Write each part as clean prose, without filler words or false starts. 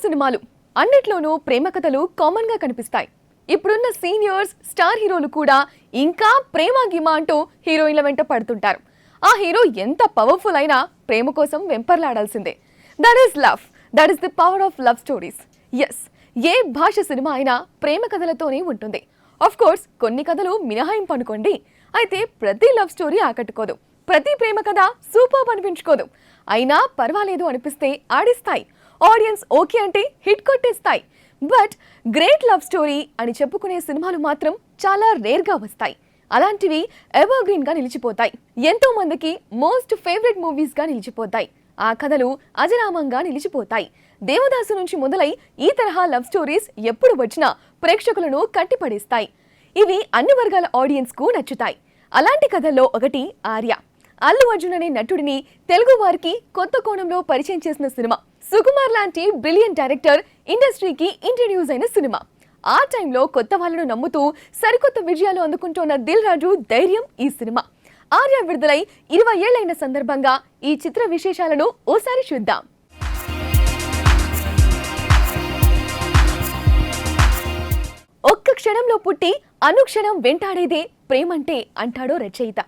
సినిమాలు అన్నిట్లోనూ ప్రేమ కథలు కామన్ గా కనిపిస్తాయి. ఇప్పుడున్న సీనియర్స్ స్టార్ హీరోలు కూడా ఇంకా ప్రేమ గిమ అంటూ హీరోయిన్ల వెంట పడుతుంటారు. ఆ హీరో ఎంత పవర్ఫుల్ అయినా ప్రేమ కోసం వెంపర్లాడాల్సిందే. That is love. That is the power of love stories. Yes, ఏ భాష సినిమా అయినా ప్రేమ కథలతోనే ఉంటుంది. ఆఫ్ కోర్స్ కొన్ని కథలు మినహాయింపు అనుకోండి. అయితే ప్రతి లవ్ స్టోరీ ఆకట్టుకోదు, ప్రతి ప్రేమ కథ సూపర్ అనిపించుకోదు. అయినా పర్వాలేదు అనిపిస్తే ఆడిస్తాయి. ఆడియన్స్ ఓకే అంటే హిట్ కొట్టేస్తాయి. బట్ గ్రేట్ లవ్ స్టోరీ అని చెప్పుకునే సినిమాలు మాత్రం చాలా రేర్గా వస్తాయి. అలాంటివి ఎవర్ గ్రీన్ గా నిలిచిపోతాయి. ఎంతో మందికి మోస్ట్ ఫేవరెట్ మూవీస్ గా నిలిచిపోతాయి. ఆ కథలు అజరామంగా నిలిచిపోతాయి. దేవదాసు నుంచి మొదలై ఈ తరహా లవ్ స్టోరీస్ ఎప్పుడు వచ్చినా ప్రేక్షకులను కట్టిపడేస్తాయి. ఇవి అన్ని వర్గాల ఆడియన్స్ కు నచ్చుతాయి. అలాంటి కథల్లో ఒకటి ఆర్య. అల్లు అర్జున్ అనే నటుడిని తెలుగు వారికి కొత్త కోణంలో పరిచయం చేసిన సినిమా. సుకుమార్ లాంటి బ్రిలియంట్ డైరెక్టర్ ఇండస్ట్రీకి ఇంట్రడ్యూస్ అయిన సినిమా. ఆ టైంలో కొత్త వాళ్ళను నమ్ముతూ సరికొత్త విజయాలు అందుకుంటున్న దిల్ రాజు ధైర్యం ఈ సినిమా. ఆర్య విడుదలై 20 ఏళ్లైన సందర్భంగా ఈ చిత్ర విశేషాలను ఓసారి చూద్దాం. ఒక్క క్షణంలో పుట్టి అనుక్షణం వెంటాడేదే ప్రేమంటే అంటాడో రచయిత.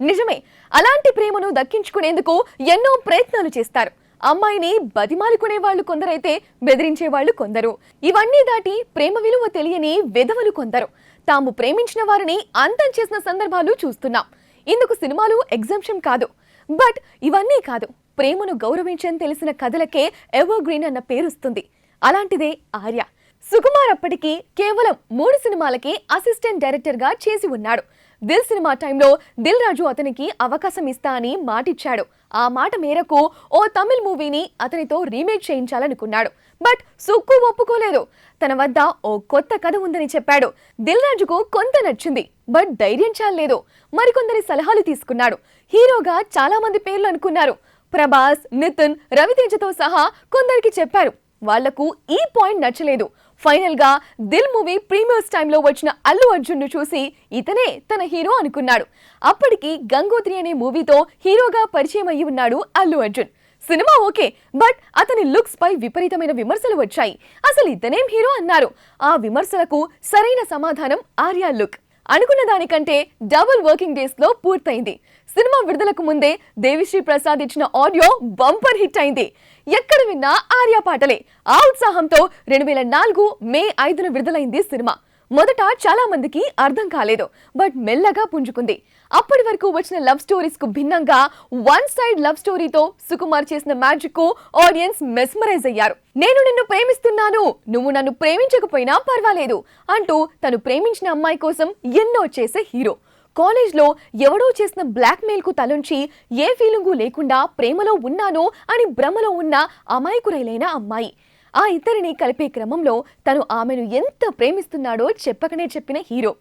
నిజమే, అలాంటి ప్రేమను దక్కించుకునేందుకు ఎన్నో ప్రయత్నాలు చేస్తారు. అమ్మాయిని బతిమాలుకునే వాళ్ళు కొందరైతే బెదిరించే వాళ్ళు కొందరు. ఇవన్నీ దాటి ప్రేమ విలువ తెలియని వెధవలు కొందరు. తాము ప్రేమించిన వారిని అంతం చేసిన సందర్భాలు చూస్తున్నాం. ఇందుకు సినిమాలు ఎగ్జాంప్షన్ కాదు. బట్ ఇవన్నీ కాదు, ప్రేమను గౌరవించని తెలిసిన కథలకే ఎవర్ గ్రీన్ అన్న పేరుస్తుంది. అలాంటిదే ఆర్య. సుకుమార్ అప్పటికి కేవలం 3 సినిమాలకే అసిస్టెంట్ డైరెక్టర్ గా చేసి ఉన్నాడు. దిల్ సినిమా టైంలో దిల్ రాజు అతనికి అవకాశం ఇస్తా అని మాటిచ్చాడు. ఆ మాట మేరకు ఓ తమిళ్ మూవీని అతనితో రీమేక్ చేయించాలనుకున్నాడు. బట్ సుక్కు ఒప్పుకోలేదు. తన వద్ద ఓ కొత్త కథ ఉందని చెప్పాడు. దిల్ రాజుకు కొంత నచ్చింది, బట్ ధైర్యం చాలలేదు. మరికొందరి సలహాలు తీసుకున్నాడు. హీరోగా చాలా మంది పేర్లు అనుకున్నారు. ప్రభాస్, నితిన్, రవితేజతో సహా కొందరికి చెప్పారు. వాళ్లకు ఈ పాయింట్ నచ్చలేదు. ఫైనల్ గా దిల్ మూవీ ప్రీమియర్స్ టైంలో వచ్చిన అల్లు అర్జున్ ను చూసి ఇతనే తన హీరో అనుకున్నాడు. అప్పటికి గంగోత్రి అనే మూవీతో హీరోగా పరిచయం అయ్యి ఉన్నాడు Allu Arjun. Cinema okay, but అతని లుక్స్ పై విపరీతమైన విమర్శలు వచ్చాయి. అసలు ఇతనేం హీరో అన్నారు. ఆ విమర్శలకు సరైన సమాధానం ఆర్య లుక్. అనుకున్న దానికంటే డబుల్ వర్కింగ్ డేస్ లో పూర్తయింది. సినిమా విడుదలకు ముందే దేవిశ్రీ ప్రసాద్ ఇచ్చిన ఆడియో బంపర్ హిట్ అయింది. ఎక్కడ విన్నా ఆర్య పాటలే. ఆ ఉత్సాహంతో 2004 మే 5న విడుదలైంది సినిమా. మొదట చాలా మందికి అర్థం కాలేదు, బట్ మెల్లగా పుంజుకుంది. అప్పటి వరకు వచ్చిన లవ్ స్టోరీస్ కు భిన్నంగా వన్ సైడ్ లవ్ స్టోరీతో సుకుమార్ చేసిన మ్యాజిక్ కు ఆడియన్స్ మెస్మరైజ్ అయ్యారు. నేను నిన్ను ప్రేమిస్తున్నాను, నువ్వు నన్ను ప్రేమించకపోయినా పర్వాలేదు అంటూ తను ప్రేమించిన అమ్మాయి కోసం ఎన్నో చేసే హీరో. కాలేజ్ లో ఎవడో చేసిన బ్లాక్ మెయిల్ కు తలుంచి ఏ ఫీలింగు లేకుండా ప్రేమలో ఉన్నాను అని భ్రమలో ఉన్న అమాయకురైలైన అమ్మాయి. ఆ ఇద్దరిని కలిపే క్రమంలో తను ఆమెను ఎంత ప్రేమిస్తున్నాడో చెప్పకనే చెప్పిన హీరో.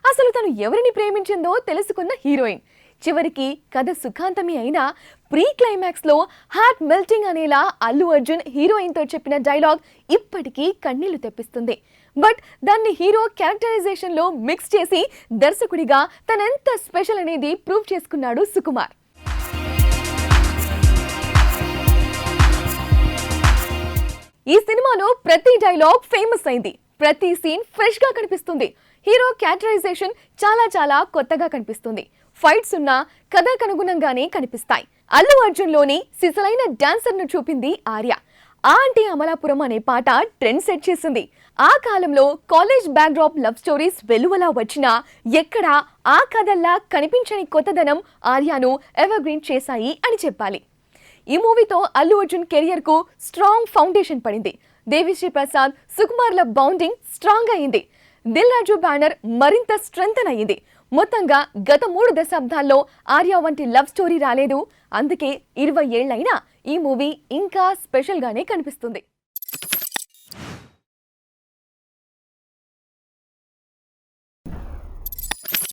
అసలు తను ఎవరిని ప్రేమించిందో తెలుసుకున్న హీరోయిన్. చివరికి కథ సుఖాంతమే అయినా ప్రీ క్లైమాక్స్ లో హార్ట్ మెల్టింగ్ అనేలా అల్లు అర్జున్ హీరోయిన్ తో చెప్పిన డైలాగ్ ఇప్పటికీ కన్నీళ్లు తెప్పిస్తుంది. బట్ దాన్ని హీరో క్యారెక్టరైజేషన్ లో మిక్స్ చేసి దర్శకుడిగా తనెంత స్పెషల్ అనేది ప్రూవ్ చేసుకున్నాడు సుకుమార్. ఈ సినిమాలో ప్రతి డైలాగ్ ఫేమస్ అయింది. ప్రతి సీన్ ఫ్రెష్ గా కనిపిస్తుంది. హీరో క్యారెక్టరైజేషన్ చాలా కొత్తగా కనిపిస్తుంది. ఫైట్స్ ఉన్న కథకు అనుగుణంగానే కనిపిస్తాయి. అల్లు అర్జున్ లోని సిసలైన డాన్సర్ ను చూపింది ఆర్య. ఆంటీ అమలాపురం అనే పాట ట్రెండ్ సెట్ చేసింది. ఆ కాలంలో college backdrop love stories వెలువలా వచ్చినా ఎక్కడా ఆ కథల్లా కనిపించని కొత్తదనం ఆర్యను ఎవర్ గ్రీన్ చేశాయి అని చెప్పాలి. ఈ మూవీతో అల్లు అర్జున్ కెరియర్ కు స్ట్రాంగ్ ఫౌండేషన్ పడింది. దేవిశ్రీ ప్రసాద్, సుకుమార్ల బౌండింగ్ స్ట్రాంగ్ అయింది. దిల్ రాజు బ్యానర్ మరింత స్ట్రెంథన్ అయ్యింది. మొత్తంగా గత 3 దశాబ్దాల్లో ఆర్య వంటి లవ్ స్టోరీ రాలేదు. అందుకే 20 ఏళ్లైనా ఈ మూవీ ఇంకా స్పెషల్ గానే కనిపిస్తుంది.